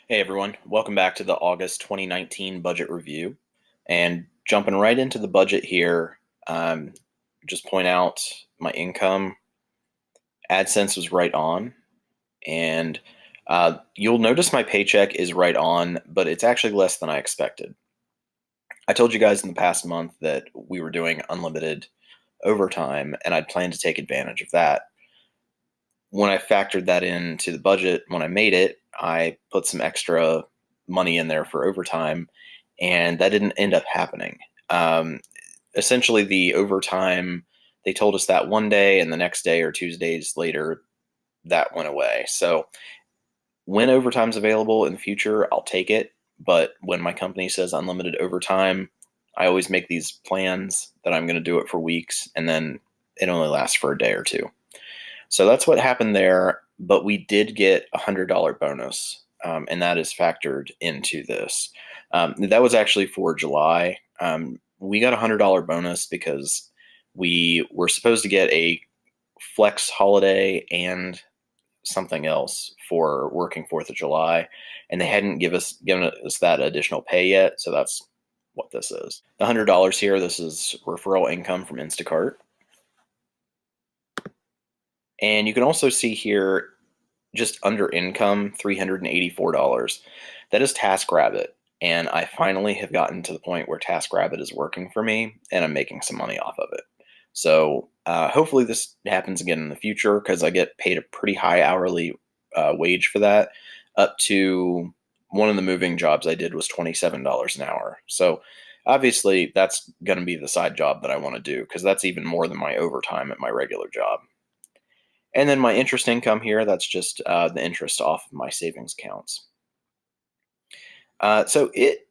Hey everyone, welcome back to the August 2019 budget review. And jumping right into the budget here, just point out my income. AdSense was right on, and you'll notice my paycheck is right on, but it's actually less than I expected. I told you guys in the past month that we were doing unlimited overtime, and I'd planned to take advantage of that. When I factored that into the budget, when I made it, I put some extra money in there for overtime, and that didn't end up happening. Um, Essentially, the overtime, they told us that one day, and the next day or Tuesdays later, that went away. So when overtime's available in the future, I'll take it. But when my company says unlimited overtime, I always make these plans that I'm going to do it for weeks, and then it only lasts for a day or two. So that's what happened there. But we did get $100 bonus, and that is factored into this. That was actually for July. We got $100 bonus because we were supposed to get a flex holiday and something else for working 4th of July, and they hadn't given us that additional pay yet. So that's what this is. The $100 here, this is referral income from Instacart. And you can also see here just under income, $384. That is TaskRabbit. And I finally have gotten to the point where TaskRabbit is working for me and I'm making some money off of it. So hopefully this happens again in the future because I get paid a pretty high hourly wage for that. Up to one of the moving jobs I did was $27 an hour. So obviously that's going to be the side job that I want to do because that's even more than my overtime at my regular job. And then my interest income here, that's just the interest off of my savings accounts. So it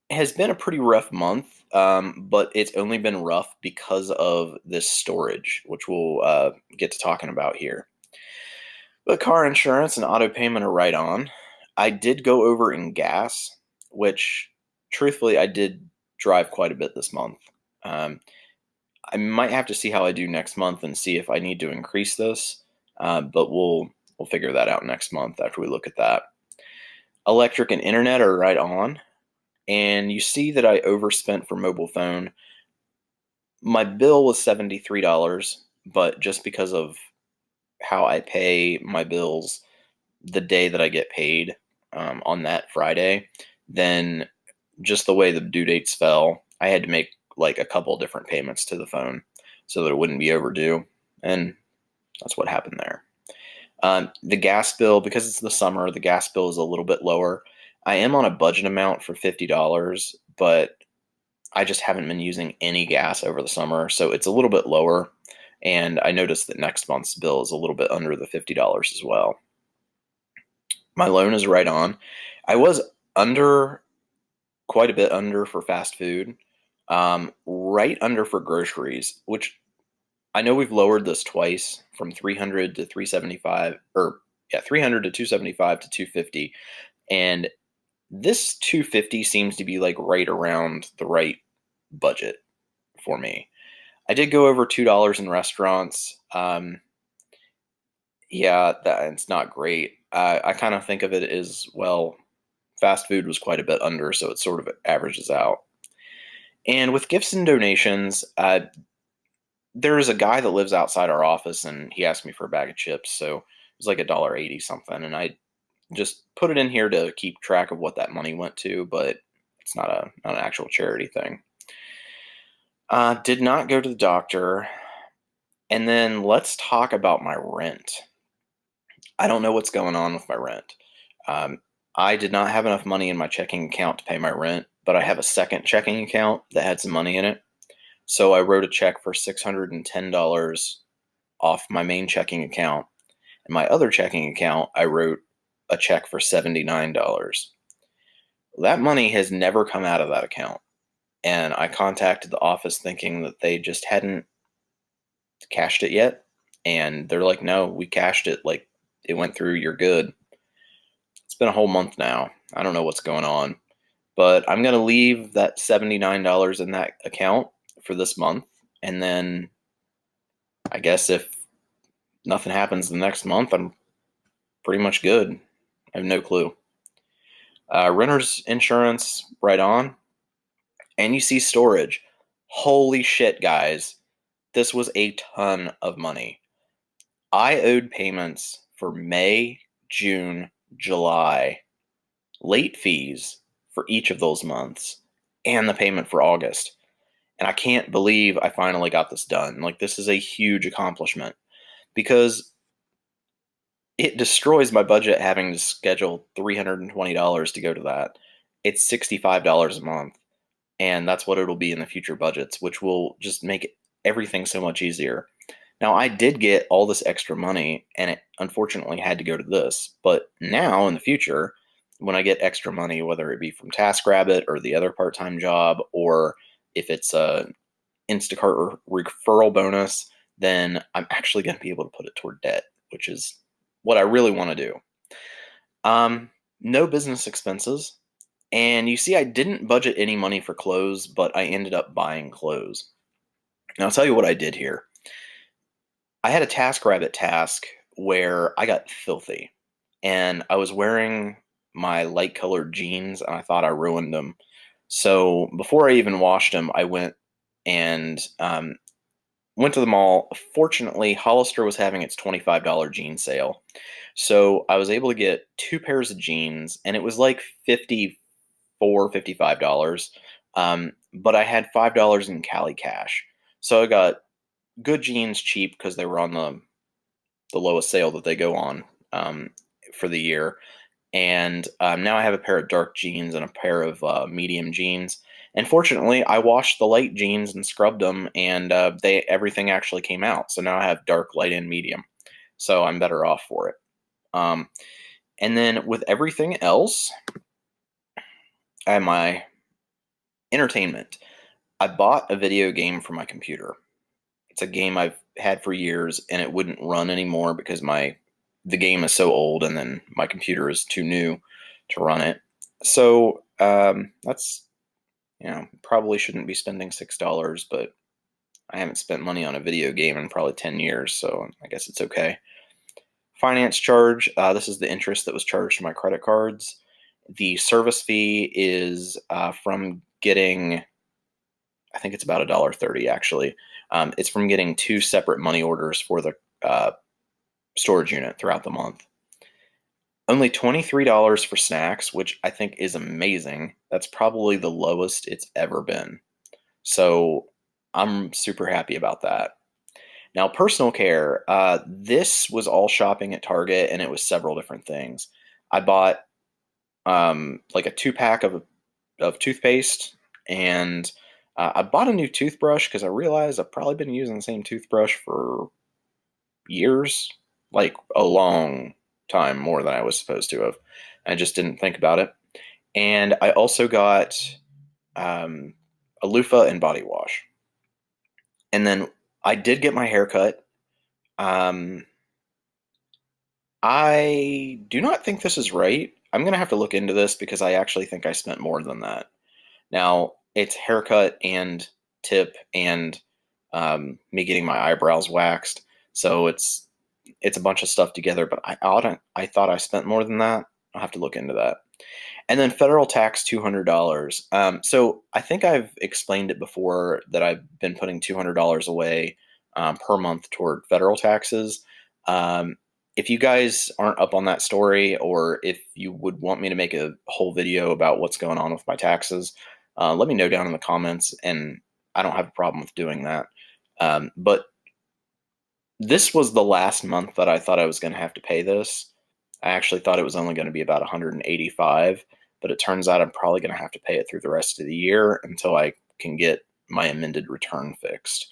has been a pretty rough month, but it's only been rough because of this storage, which we'll get to talking about here. But car insurance and auto payment are right on. I did go over in gas, which truthfully, I did drive quite a bit this month. Um, I might have to see how I do next month and see if I need to increase this. But we'll figure that out next month after we look at that. Electric and internet are right on, and you see that I overspent for mobile phone. My bill was $73, but just because of how I pay my bills the day that I get paid on that Friday, then just the way the due dates fell, I had to make like a couple different payments to the phone so that it wouldn't be overdue, and that's what happened there. The gas bill, because it's the summer, the gas bill is a little bit lower. I am on a budget amount for $50, but I just haven't been using any gas over the summer, so it's a little bit lower. And I noticed that next month's bill is a little bit under the $50 as well. My loan is right on. I was under, quite a bit under for fast food, right under for groceries, which I know we've lowered this twice from 300 to 375, or yeah, 300 to 275 to 250. And this 250 seems to be like right around the right budget for me. I did go over $2 in restaurants. Yeah, it's not great. I kind of think of it as, well, fast food was quite a bit under, so it sort of averages out. And with gifts and donations, there's a guy that lives outside our office, and he asked me for a bag of chips, so it was like $1.80 something, and I just put it in here to keep track of what that money went to, but it's not an actual charity thing. Did not go to the doctor, and then let's talk about my rent. I don't know what's going on with my rent. Um, I did not have enough money in my checking account to pay my rent, but I have a second checking account that had some money in it. So I wrote a check for $610 off my main checking account. And my other checking account, I wrote a check for $79. That money has never come out of that account. And I contacted the office thinking that they just hadn't cashed it yet. And they're like, no, we cashed it. Like, it went through. You're good. It's been a whole month now. I don't know what's going on. But I'm going to leave that $79 in that account for this month. And then I guess if nothing happens the next month, I'm pretty much good. I have no clue. Renter's insurance, right on. And you see storage. Holy shit, guys. This was a ton of money. I owed payments for May, June, July, late fees for each of those months, and the payment for August. And I can't believe I finally got this done. Like, this is a huge accomplishment because it destroys my budget having to schedule $320 to go to that. It's $65 a month, and that's what it'll be in the future budgets, which will just make everything so much easier. Now, I did get all this extra money, and it unfortunately had to go to this. But now, in the future, when I get extra money, whether it be from TaskRabbit or the other part-time job, or if it's a Instacart referral bonus, then I'm actually going to be able to put it toward debt, which is what I really want to do. No business expenses. And you see, I didn't budget any money for clothes, but I ended up buying clothes. Now, I'll tell you what I did here. I had a TaskRabbit task where I got filthy, and I was wearing my light colored jeans, and I thought I ruined them. So before I even washed them, I and went to the mall. Fortunately, Hollister was having its $25 jean sale. So I was able to get two pairs of jeans, and it was like $55. But I had $5 in Cali cash. So I got good jeans cheap because they were on the lowest sale that they go on for the year. And now I have a pair of dark jeans and a pair of medium jeans. And fortunately, I washed the light jeans and scrubbed them, and everything actually came out. So now I have dark, light, and medium. So I'm better off for it. And then with everything else, I have my entertainment. I bought a video game for my computer. It's a game I've had for years, and it wouldn't run anymore because the game is so old, and then my computer is too new to run it. So that's, probably shouldn't be spending $6, but I haven't spent money on a video game in probably 10 years, so I guess it's okay. Finance charge, this is the interest that was charged to my credit cards. The service fee is from getting, I think it's about $1.30 actually. It's from getting two separate money orders for the storage unit throughout the month. Only $23 for snacks, which I think is amazing. That's probably the lowest it's ever been. So I'm super happy about that. Now, personal care, this was all shopping at Target, and it was several different things. I bought like a 2-pack of toothpaste, and I bought a new toothbrush because I realized I've probably been using the same toothbrush for years, like a long time more than I was supposed to have. I just didn't think about it. And I also got a loofah and body wash. And then I did get my hair cut. I do not think this is right. I'm going to have to look into this because I actually think I spent more than that. Now, it's haircut and tip and me getting my eyebrows waxed. So it's a bunch of stuff together, but I thought I spent more than that. I'll have to look into that. And then federal tax, $200. So I think I've explained it before that I've been putting $200 away per month toward federal taxes. If you guys aren't up on that story, or if you would want me to make a whole video about what's going on with my taxes, let me know down in the comments, and I don't have a problem with doing that. But this was the last month that I thought I was going to have to pay this. I actually thought it was only going to be about $185, but it turns out I'm probably going to have to pay it through the rest of the year until I can get my amended return fixed.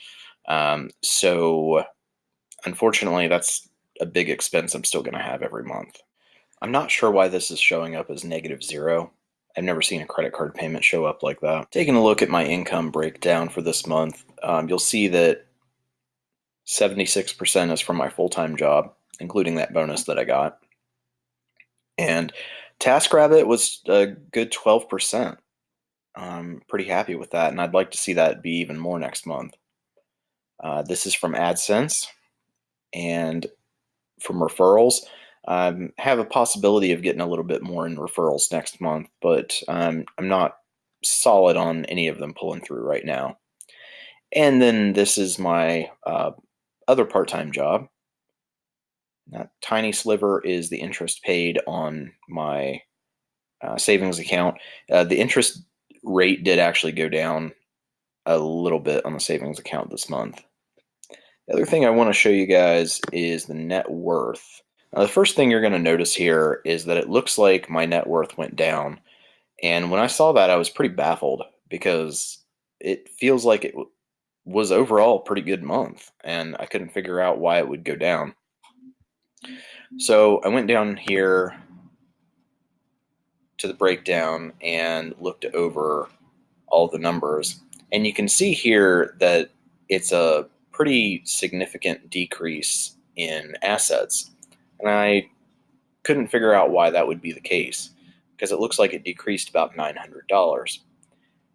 So unfortunately, that's a big expense I'm still going to have every month. I'm not sure why this is showing up as -0. I've never seen a credit card payment show up like that. Taking a look at my income breakdown for this month, you'll see that 76% is from my full-time job, including that bonus that I got. And TaskRabbit was a good 12%. I'm pretty happy with that, and I'd like to see that be even more next month. This is from AdSense and from referrals. Have a possibility of getting a little bit more in referrals next month, but I'm not solid on any of them pulling through right now. And then this is my other part-time job. That tiny sliver is the interest paid on my savings account. The interest rate did actually go down a little bit on the savings account this month. The other thing I want to show you guys is the net worth. Now, the first thing you're going to notice here is that it looks like my net worth went down. And when I saw that, I was pretty baffled because it feels like it was overall a pretty good month, and I couldn't figure out why it would go down. So I went down here to the breakdown and looked over all the numbers. And you can see here that it's a pretty significant decrease in assets. And I couldn't figure out why that would be the case, because it looks like it decreased about $900.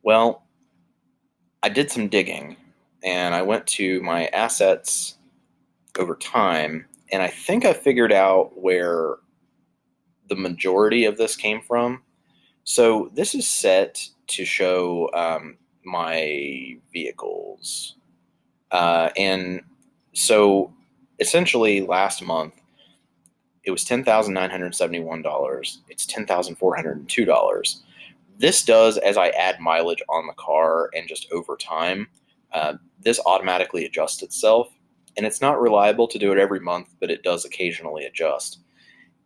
Well, I did some digging, and I went to my assets over time, and I think I figured out where the majority of this came from. So this is set to show my vehicles. And so essentially last month, it was $10,971. It's $10,402. This does, as I add mileage on the car and just over time, this automatically adjusts itself. And it's not reliable to do it every month, but it does occasionally adjust.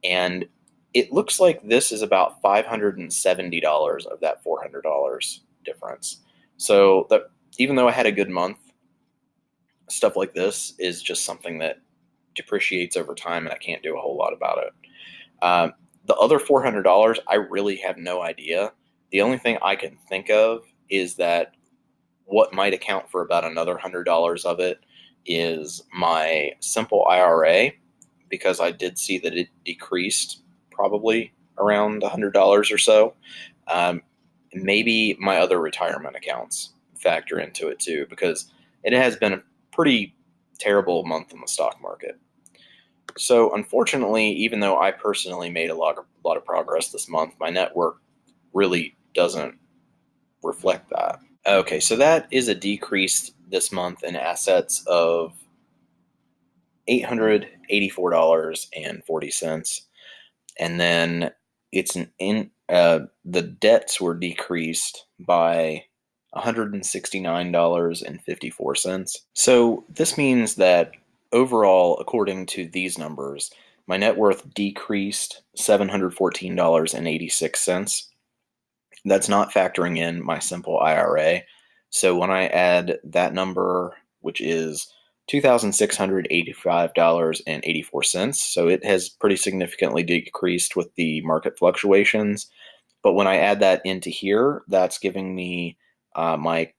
And it looks like this is about $570 of that $400 difference. So that even though I had a good month, stuff like this is just something that depreciates over time, and I can't do a whole lot about it. The other $400, I really have no idea. The only thing I can think of is that what might account for about another $100 of it is my simple IRA, because I did see that it decreased probably around $100 or so. Maybe my other retirement accounts factor into it too, because it has been a pretty terrible month in the stock market. So unfortunately, even though I personally made a lot of progress this month, my net worth really doesn't reflect that. Okay, so that is a decrease this month in assets of $884.40. And then the debts were decreased by $169.54. So this means that overall, according to these numbers, my net worth decreased $714.86. That's not factoring in my simple IRA. So when I add that number, which is $2,685.84, so it has pretty significantly decreased with the market fluctuations. But when I add that into here, that's giving me my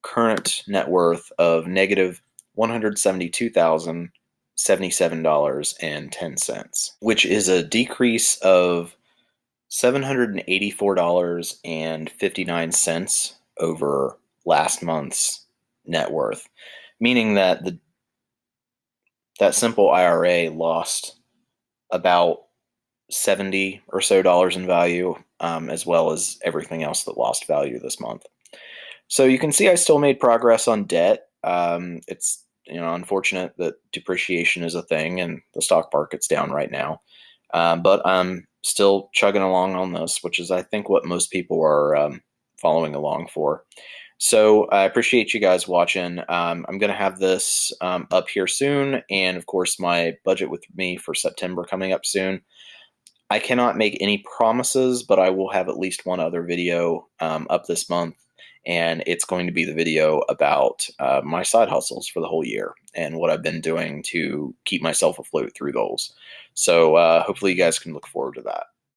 current net worth of negative $172,077.10, which is a decrease of $784.59 over last month's net worth, meaning that that simple IRA lost about $70 or so in value, as well as everything else that lost value this month. So you can see I still made progress on debt. It's unfortunate that depreciation is a thing and the stock market's down right now, but I'm still chugging along on this, which is I think what most people are following along for. So I appreciate you guys watching. I'm going to have this up here soon, and of course my budget with me for September coming up soon. I cannot make any promises, but I will have at least one other video up this month, and it's going to be the video about my side hustles for the whole year and what I've been doing to keep myself afloat through those. So hopefully you guys can look forward to that.